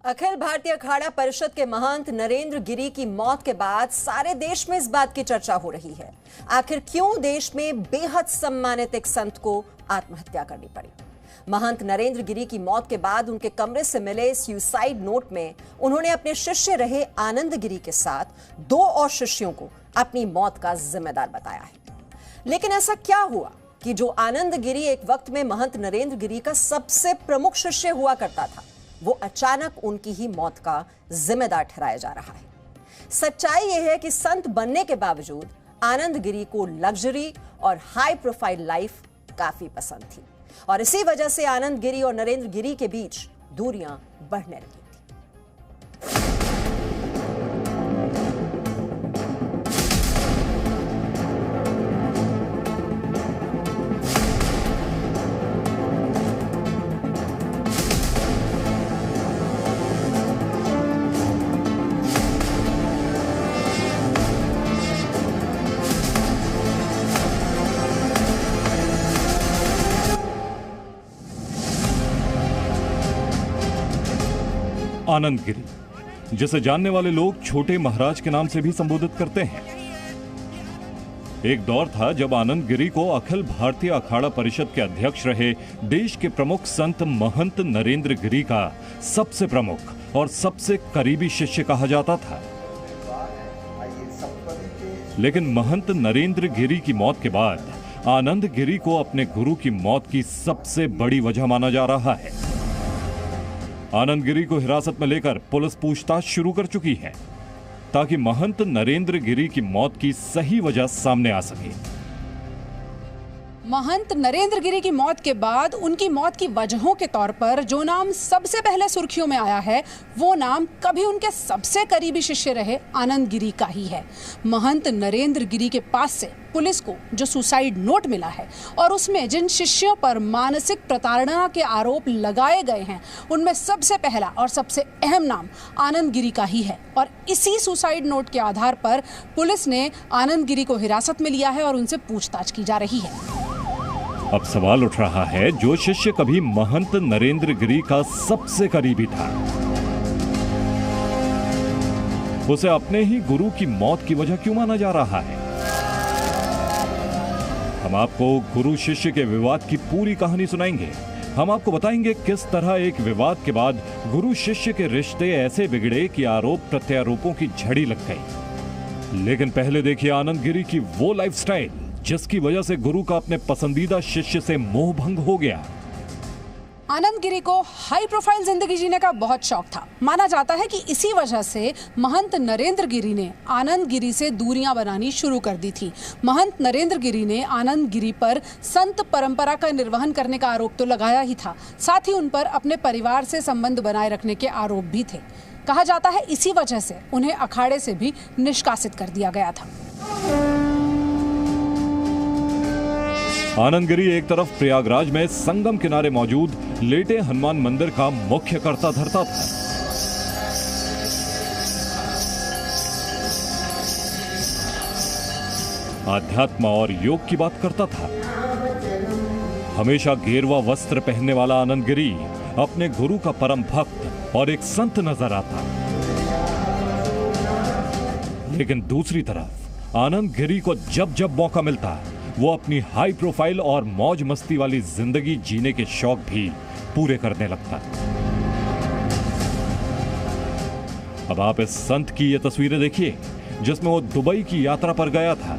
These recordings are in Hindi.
अखिल भारतीय अखाड़ा परिषद के महंत नरेंद्र गिरी की मौत के बाद सारे देश में इस बात की चर्चा हो रही है, आखिर क्यों देश में बेहद सम्मानित एक संत को आत्महत्या करनी पड़ी। महंत नरेंद्र गिरी की मौत के बाद उनके कमरे से मिले सुसाइड नोट में उन्होंने अपने शिष्य रहे आनंद गिरी के साथ 2 और शिष्यों को अपनी मौत का जिम्मेदार बताया है। लेकिन ऐसा क्या हुआ कि जो आनंद गिरी एक वक्त में महंत नरेंद्र गिरी का सबसे प्रमुख शिष्य हुआ करता था, वो अचानक उनकी ही मौत का जिम्मेदार ठहराया जा रहा है। सच्चाई यह है कि संत बनने के बावजूद आनंद गिरी को लग्जरी और हाई प्रोफाइल लाइफ काफी पसंद थी और इसी वजह से आनंद गिरी और नरेंद्र गिरी के बीच दूरियां बढ़ने लगी। आनंद गिरी, जिसे जानने वाले लोग छोटे महाराज के नाम से भी संबोधित करते हैं। एक दौर था जब आनंद गिरी को अखिल भारतीय अखाड़ा परिषद के अध्यक्ष रहे देश के प्रमुख संत महंत नरेंद्र गिरी का सबसे प्रमुख और सबसे करीबी शिष्य कहा जाता था। लेकिन महंत नरेंद्र गिरी की मौत के बाद आनंद गिरी को अपने गुरु की मौत की सबसे बड़ी वजह माना जा रहा है। आनंद गिरी को हिरासत में लेकर पुलिस पूछताछ शुरू कर चुकी है ताकि महंत नरेंद्र गिरी की मौत की सही वजह सामने आ सके। महंत नरेंद्र गिरी की मौत के बाद उनकी मौत की वजहों के तौर पर जो नाम सबसे पहले सुर्खियों में आया है, वो नाम कभी उनके सबसे करीबी शिष्य रहे आनंद गिरी का ही है। महंत नरेंद्र गिरी के पास से पुलिस को जो सुसाइड नोट मिला है और उसमें जिन शिष्यों पर मानसिक प्रताड़ना के आरोप लगाए गए हैं, उनमें सबसे पहला और सबसे अहम नाम आनंद गिरी का ही है और इसी सुसाइड नोट के आधार पर पुलिस ने आनंद गिरी को हिरासत में लिया है और उनसे पूछताछ की जा रही है। अब सवाल उठ रहा है, जो शिष्य कभी महंत नरेंद्र गिरी का सबसे करीबी था, उसे अपने ही गुरु की मौत की वजह क्यों माना जा रहा है? हम आपको गुरु शिष्य के विवाद की पूरी कहानी सुनाएंगे। हम आपको बताएंगे किस तरह एक विवाद के बाद गुरु शिष्य के रिश्ते ऐसे बिगड़े कि आरोप प्रत्यारोपों की झड़ी लग गई। लेकिन पहले देखिए आनंद गिरी की वो लाइफस्टाइल जिसकी वजह से गुरु का अपने पसंदीदा शिष्य से मोह भंग हो गया। आनंद गिरी को हाई प्रोफाइल जिंदगी जीने का बहुत शौक था। माना जाता है कि इसी वजह से महंत नरेंद्र गिरी ने आनंद गिरी से दूरियां बनानी शुरू कर दी थी। महंत नरेंद्र गिरी ने आनंद गिरी पर संत परंपरा का निर्वहन करने का आरोप तो लगाया ही था, साथ ही उन पर अपने परिवार से संबंध बनाए रखने के आरोप भी थे। कहा जाता है इसी वजह से उन्हें अखाड़े से भी निष्कासित कर दिया गया था। आनंद गिरी एक तरफ प्रयागराज में संगम किनारे मौजूद लेटे हनुमान मंदिर का मुख्य कर्ता धर्ता था। आध्यात्म और योग की बात करता था। हमेशा गेरुआ वस्त्र पहनने वाला आनंद गिरी अपने गुरु का परम भक्त और एक संत नजर आता। लेकिन दूसरी तरफ आनंद गिरी को जब जब मौका मिलता, वो अपनी हाई प्रोफाइल और मौज मस्ती वाली जिंदगी जीने के शौक भी पूरे करने लगता। अब आप इस संत की ये तस्वीरें देखिए जिसमें वो दुबई की यात्रा पर गया था।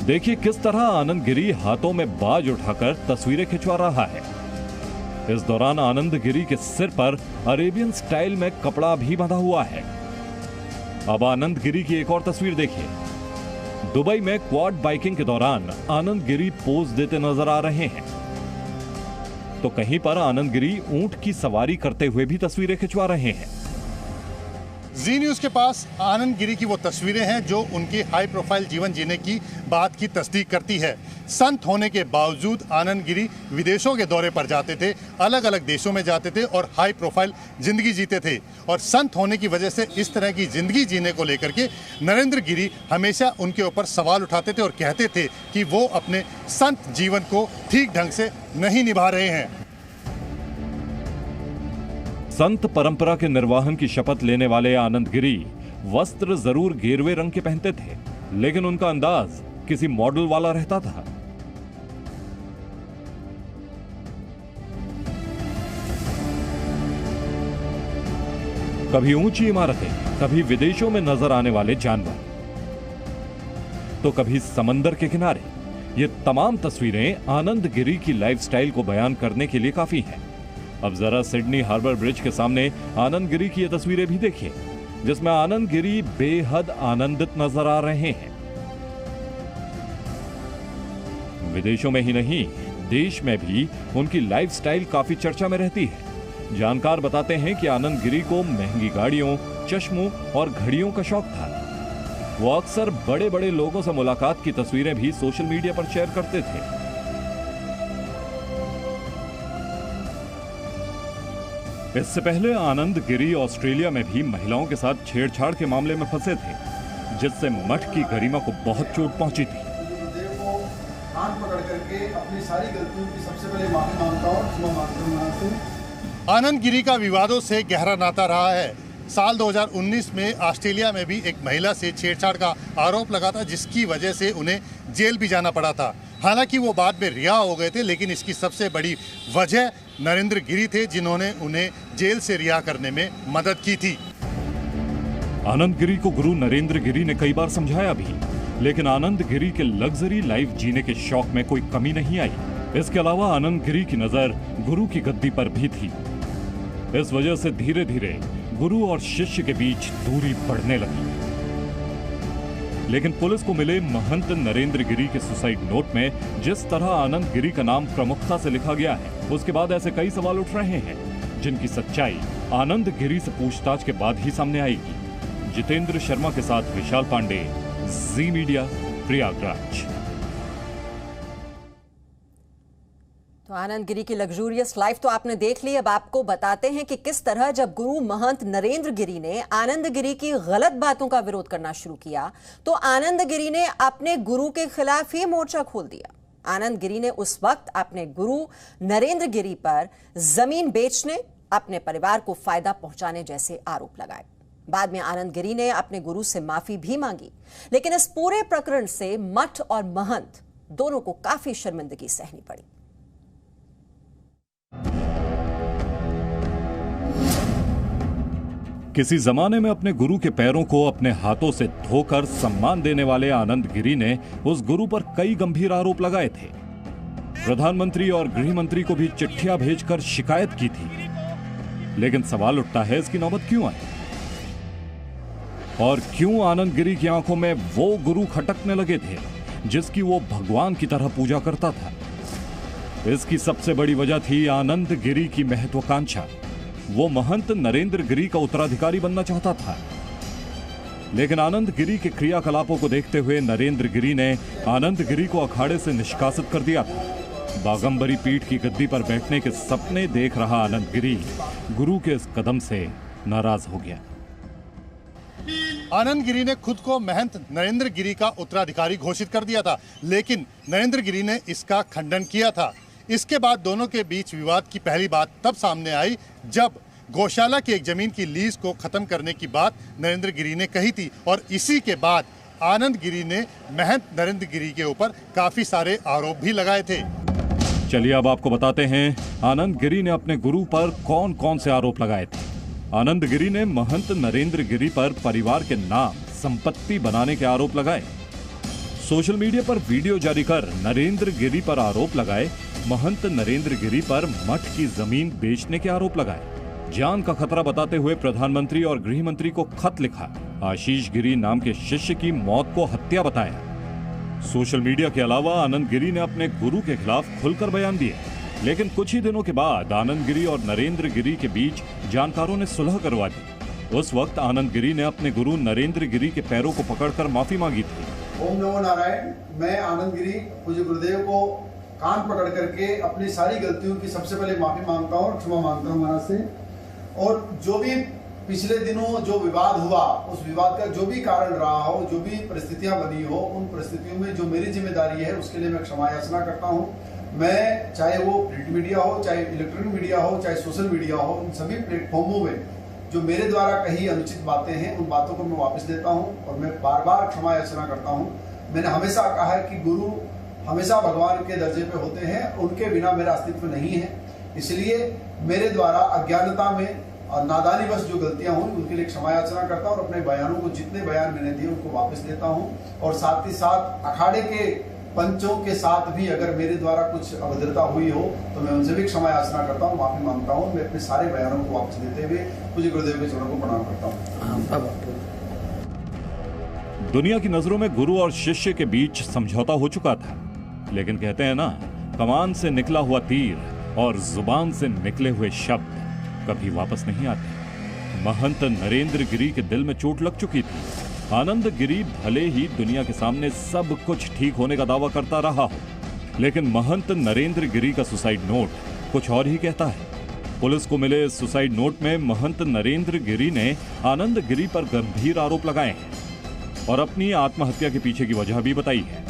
देखिए किस तरह आनंद गिरी हाथों में बाज उठाकर तस्वीरें खिंचवा रहा है। इस दौरान आनंद गिरी के सिर पर अरेबियन स्टाइल में कपड़ा भी बंधा हुआ है। अब आनंद गिरी की एक और तस्वीर देखिए। दुबई में क्वाड बाइकिंग के दौरान आनंद गिरी पोज देते नजर आ रहे हैं, तो कहीं पर आनंद गिरी ऊंट की सवारी करते हुए भी तस्वीरें खिंचवा रहे हैं। जी न्यूज के पास आनंद गिरी की वो तस्वीरें हैं जो उनकी हाई प्रोफाइल जीवन जीने की बात की तस्दीक करती है। संत होने के बावजूद आनंद गिरी विदेशों के दौरे पर जाते थे, अलग अलग देशों में जाते थे और हाई प्रोफाइल जिंदगी जीते थे। और संत होने की वजह से इस तरह की जिंदगी जीने को लेकर के नरेंद्र गिरी हमेशा उनके ऊपर सवाल उठाते थे और कहते थे कि वो अपने संत जीवन को ठीक ढंग से नहीं निभा रहे हैं। संत परंपरा के निर्वाहन की शपथ लेने वाले आनंद गिरी वस्त्र जरूर गेरुए रंग के पहनते थे, लेकिन उनका अंदाज किसी मॉडल वाला रहता था। कभी ऊंची इमारतें, कभी विदेशों में नजर आने वाले जानवर, तो कभी समंदर के किनारे। ये तमाम तस्वीरें आनंद गिरी की लाइफस्टाइल को बयान करने के लिए काफी हैं। अब जरा सिडनी हार्बर ब्रिज के सामने आनंद गिरी की ये तस्वीरें भी देखिए, जिसमें आनंद गिरी बेहद आनंदित नजर आ रहे हैं। विदेशों में ही नहीं, देश में भी उनकी लाइफस्टाइल काफी चर्चा में रहती है। जानकार बताते हैं कि आनंद गिरी को महंगी गाड़ियों, चश्मों और घड़ियों का शौक था। वो अक्सर बड़े बड़े लोगों से मुलाकात की तस्वीरें भी सोशल मीडिया पर शेयर करते थे। इससे पहले आनंद गिरी ऑस्ट्रेलिया में भी महिलाओं के साथ छेड़छाड़ के मामले में फंसे थे, जिससे मठ की गरिमा को बहुत चोट पहुंची थी। गुरुदेव को कान पकड़ करके अपनी सारी गलतियों की सबसे पहले माफी मांगता हूं, क्षमा मांगता हूं। आनंद गिरी का विवादों से गहरा नाता रहा है। साल 2019 में ऑस्ट्रेलिया में भी एक महिला से छेड़छाड़ का आरोप लगा था, जिसकी वजह से उन्हें जेल भी जाना पड़ा था। हालांकि वो बाद में रिहा हो गए थे, लेकिन इसकी सबसे बड़ी वजह नरेंद्र गिरी थे, जिन्होंने उन्हें जेल से रिहा करने में मदद की थी। आनंद गिरी को गुरु नरेंद्र गिरी ने कई बार समझाया भी, लेकिन आनंद गिरी के लग्जरी लाइफ जीने के शौक में कोई कमी नहीं आई। इसके अलावा आनंद गिरी की नजर गुरु की गद्दी पर भी थी। इस वजह से धीरे धीरे गुरु और शिष्य के बीच दूरी बढ़ने लगी। लेकिन पुलिस को मिले महंत नरेंद्र गिरी के सुसाइड नोट में जिस तरह आनंद गिरी का नाम प्रमुखता से लिखा गया है, उसके बाद ऐसे कई सवाल उठ रहे हैं, जिनकी सच्चाई आनंद गिरी से पूछताछ के बाद ही सामने आएगी। जितेंद्र शर्मा के साथ विशाल पांडे, जी मीडिया, प्रयागराज। तो आनंद गिरी की लग्जूरियस लाइफ तो आपने देख ली। अब आपको बताते हैं कि किस तरह जब गुरु महंत नरेंद्र गिरी ने आनंद गिरी की गलत बातों का विरोध करना शुरू किया, तो आनंद गिरी ने अपने गुरु के खिलाफ ही मोर्चा खोल दिया। आनंद गिरी ने उस वक्त अपने गुरु नरेंद्र गिरी पर जमीन बेचने, अपने परिवार को फायदा पहुंचाने जैसे आरोप लगाए। बाद में आनंद गिरी ने अपने गुरु से माफी भी मांगी, लेकिन इस पूरे प्रकरण से मठ और महंत दोनों को काफी शर्मिंदगी सहनी पड़ी। किसी जमाने में अपने गुरु के पैरों को अपने हाथों से धोकर सम्मान देने वाले आनंद गिरी ने उस गुरु पर कई गंभीर आरोप लगाए थे। प्रधानमंत्री और गृह मंत्री को भी चिट्ठियां भेजकर शिकायत की थी। लेकिन सवाल उठता है, इसकी नौबत क्यों आई? और क्यों आनंद गिरी की आंखों में वो गुरु खटकने लगे थे जिसकी वो भगवान की तरह पूजा करता था? इसकी सबसे बड़ी वजह थी आनंद गिरी की महत्वाकांक्षा। वो महंत नरेंद्र गिरी का उत्तराधिकारी बनना चाहता था, लेकिन आनंद गिरी के क्रियाकलापों को देखते हुए नरेंद्र गिरी ने आनंद गिरी को अखाड़े से निष्कासित कर दिया था। बागंबरी पीठ की गद्दी पर बैठने के सपने देख रहा आनंद गिरी गुरु के इस कदम से नाराज हो गया। आनंद गिरी ने खुद को महंत नरेंद्र गिरी का उत्तराधिकारी घोषित कर दिया था, लेकिन नरेंद्र गिरी ने इसका खंडन किया था। इसके बाद दोनों के बीच विवाद की पहली बात तब सामने आई जब गौशाला की एक जमीन की लीज को खत्म करने की बात नरेंद्र गिरी ने कही थी, और इसी के बाद आनंद गिरी ने महंत नरेंद्र गिरी के ऊपर काफी सारे आरोप भी लगाए थे। चलिए अब आपको बताते हैं आनंद गिरी ने अपने गुरु पर कौन कौन से आरोप लगाए थे। आनंद गिरी ने महंत नरेंद्र गिरी पर परिवार के नाम संपत्ति बनाने के आरोप लगाए। सोशल मीडिया पर वीडियो जारी कर नरेंद्र गिरी पर आरोप लगाए। महंत नरेंद्र गिरी पर मठ की जमीन बेचने के आरोप लगाए। जान का खतरा बताते हुए प्रधानमंत्री और गृह मंत्री को खत लिखा। आशीष गिरी नाम के शिष्य की मौत को हत्या बताया। सोशल मीडिया के अलावा आनंद गिरी ने अपने गुरु के खिलाफ खुलकर बयान दिए, लेकिन कुछ ही दिनों के बाद आनंद गिरी और नरेंद्र गिरी के बीच जानकारों ने सुलह करवा दी। उस वक्त आनंद गिरी ने अपने गुरु नरेंद्र गिरी के पैरों को पकड़कर माफी मांगी थी। ओम नमो नारायण। मैं आनंद गिरी पूज्य गुरुदेव को कान पकड़ करके अपनी सारी गलतियों की सबसे पहले माफी मांगता हूँ और क्षमा मांगता हूँ महाराज से। और जो भी पिछले दिनों जो विवाद हुआ, उस विवाद का जो भी कारण रहा हो, जो भी परिस्थितियां बनी हो, उन परिस्थितियों में जो मेरी जिम्मेदारी है उसके लिए मैं क्षमा याचना करता हूँ। मैं चाहे वो प्रिंट मीडिया हो, चाहे इलेक्ट्रॉनिक मीडिया हो, चाहे सोशल मीडिया हो, इन सभी प्लेटफॉर्मों में जो मेरे द्वारा कही अनुचित बातें हैं उन बातों को मैं वापस लेता हूं और मैं बार बार क्षमा याचना करता हूं। मैंने हमेशा कहा है कि गुरु हमेशा भगवान के दर्जे पे होते हैं, उनके बिना मेरा अस्तित्व नहीं है। इसलिए मेरे द्वारा अज्ञानता में और नादानीवश जो गलतियां हुई उनके लिए क्षमा याचना करता हूं और अपने बयानों को, जितने बयान मैंने दिए उनको वापस लेता हूं। और साथ ही साथ अखाड़े के पंचों के साथ भी अगर मेरे द्वारा कुछ अभद्रता हुई हो तो मैं उनसे भी क्षमा याचना करता हूं, माफी मांगता हूं। मैं अपने सारे बयानों को वापस लेते हुए पूज्य गुरुदेव के चरणों को प्रणाम करता हूं। दुनिया की नजरों में गुरु और शिष्य के बीच समझौता हो चुका था, लेकिन कहते हैं ना, कमान से निकला हुआ तीर और जुबान से निकले हुए शब्द कभी वापस नहीं आते। महंत नरेंद्र गिरी के दिल में चोट लग चुकी थी। आनंद गिरी भले ही दुनिया के सामने सब कुछ ठीक होने का दावा करता रहा हो, लेकिन महंत नरेंद्र गिरी का सुसाइड नोट कुछ और ही कहता है। पुलिस को मिले सुसाइड नोट में महंत नरेंद्र गिरी ने आनंद गिरी पर गंभीर आरोप लगाए हैं और अपनी आत्महत्या के पीछे की वजह भी बताई है।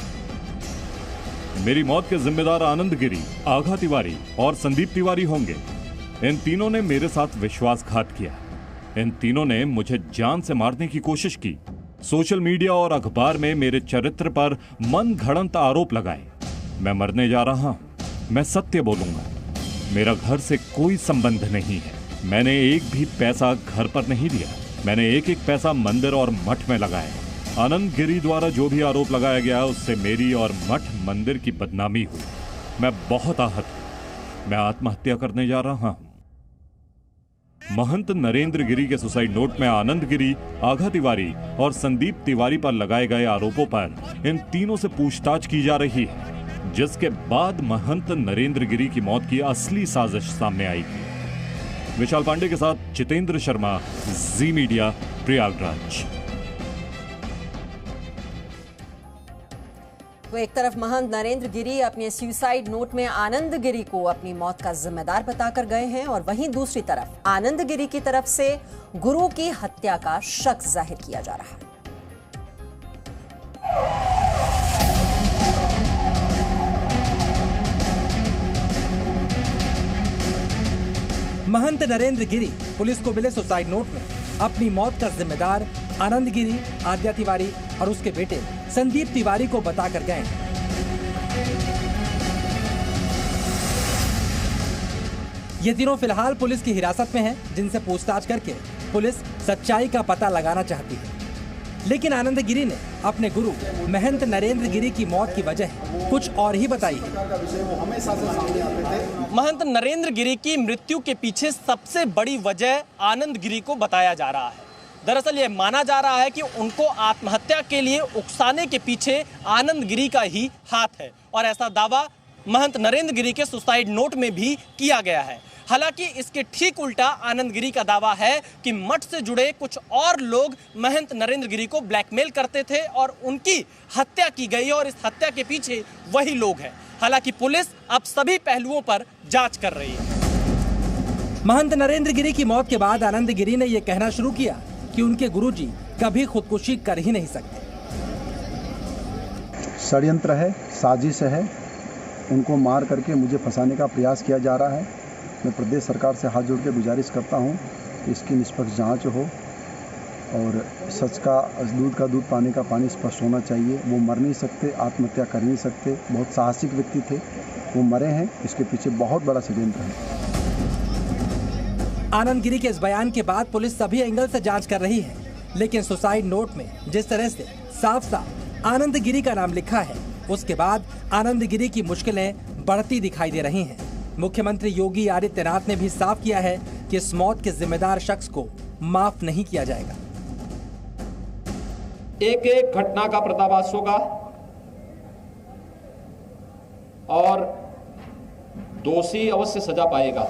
मेरी मौत के जिम्मेदार आनंद गिरी, आघा तिवारी और संदीप तिवारी होंगे। इन तीनों ने मेरे साथ विश्वासघात किया। इन तीनों ने मुझे जान से मारने की कोशिश की। सोशल मीडिया और अखबार में मेरे चरित्र पर मन घड़ंत आरोप लगाए। मैं मरने जा रहा हूं। मैं सत्य बोलूंगा। मेरा घर से कोई संबंध नहीं है। मैंने एक भी पैसा घर पर नहीं दिया। मैंने एक एक पैसा मंदिर और मठ में लगाया। आनंद गिरी द्वारा जो भी आरोप लगाया गया उससे मेरी और मठ मंदिर की बदनामी हुई। मैं बहुत आहत हूं। मैं आत्महत्या करने जा रहा हूं। महंत नरेंद्र गिरी के सुसाइड नोट में आनंद गिरी, आघा तिवारी और संदीप तिवारी पर लगाए गए आरोपों पर इन तीनों से पूछताछ की जा रही है, जिसके बाद महंत नरेंद्र गिरी की मौत की असली साजिश सामने आई थी। विशाल पांडे के साथ जितेंद्र शर्मा, जी मीडिया, प्रयागराज। तो एक तरफ महंत नरेंद्र गिरी अपने सुसाइड नोट में आनंद गिरी को अपनी मौत का जिम्मेदार बताकर गए हैं और वहीं दूसरी तरफ आनंद गिरी की तरफ से गुरु की हत्या का शक जाहिर किया जा रहा है। महंत नरेंद्र गिरी पुलिस को मिले सुसाइड नोट में अपनी मौत का जिम्मेदार आनंद गिरी, आद्या तिवारी और उसके बेटे संदीप तिवारी को बताकर गए। ये तीनों फिलहाल पुलिस की हिरासत में हैं, जिनसे पूछताछ करके पुलिस सच्चाई का पता लगाना चाहती है। लेकिन आनंद गिरी ने अपने गुरु महंत नरेंद्र गिरी की मौत की वजह कुछ और ही बताई है। महंत नरेंद्र गिरी की मृत्यु के पीछे सबसे बड़ी वजह आनंद गिरी को बताया जा रहा है। दरअसल ये माना जा रहा है कि उनको आत्महत्या के लिए उकसाने के पीछे आनंद गिरी का ही हाथ है और ऐसा दावा महंत नरेंद्र गिरी के सुसाइड नोट में भी किया गया है। हालांकि इसके ठीक उल्टा आनंद गिरी का दावा है कि मठ से जुड़े कुछ और लोग महंत नरेंद्र गिरी को ब्लैकमेल करते थे और उनकी हत्या की गई और इस हत्या के पीछे वही लोग हैं। हालांकि पुलिस अब सभी पहलुओं पर जांच कर रही है। महंत नरेंद्र गिरी की मौत के बाद आनंद गिरी ने यह कहना शुरू किया कि उनके गुरुजी कभी खुदकुशी कर ही नहीं सकते। षड्यंत्र है, साजिश है, उनको मार करके मुझे फंसाने का प्रयास किया जा रहा है। मैं प्रदेश सरकार से हाथ जोड़ के गुजारिश करता हूं कि इसकी निष्पक्ष जांच हो और सच का दूध पानी का पानी स्पष्ट होना चाहिए। वो मर नहीं सकते, आत्महत्या कर नहीं सकते, बहुत साहसिक व्यक्ति थे, वो मरे हैं। इसके पीछे बहुत बड़ा षड्यंत्र है। आनंद गिरी के इस बयान के बाद पुलिस सभी एंगल से जांच कर रही है, लेकिन सुसाइड नोट में जिस तरह से साफ साफ आनंद गिरी का नाम लिखा है, उसके बाद आनंद गिरी की मुश्किलें बढ़ती दिखाई दे रही हैं। मुख्यमंत्री योगी आदित्यनाथ ने भी साफ किया है कि इस मौत के जिम्मेदार शख्स को माफ नहीं किया जाएगा। एक एक घटना का पर्दाफाश होगा और दोषी अवश्य सजा पाएगा।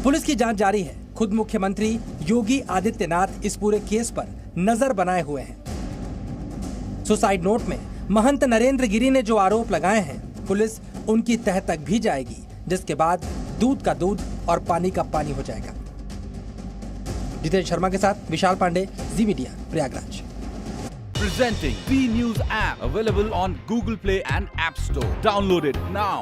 पुलिस की जांच जारी है। खुद मुख्यमंत्री योगी आदित्यनाथ इस पूरे केस पर नजर बनाए हुए हैं। सुसाइड नोट में महंत नरेंद्र गिरी ने जो आरोप लगाए हैं, पुलिस उनकी तह तक भी जाएगी, जिसके बाद दूध का दूध और पानी का पानी हो जाएगा। जितेंद्र शर्मा के साथ Vishal Pandey, Zee media, Prayagraj. Presenting B News app, available on Google Play and App Store. Download it now.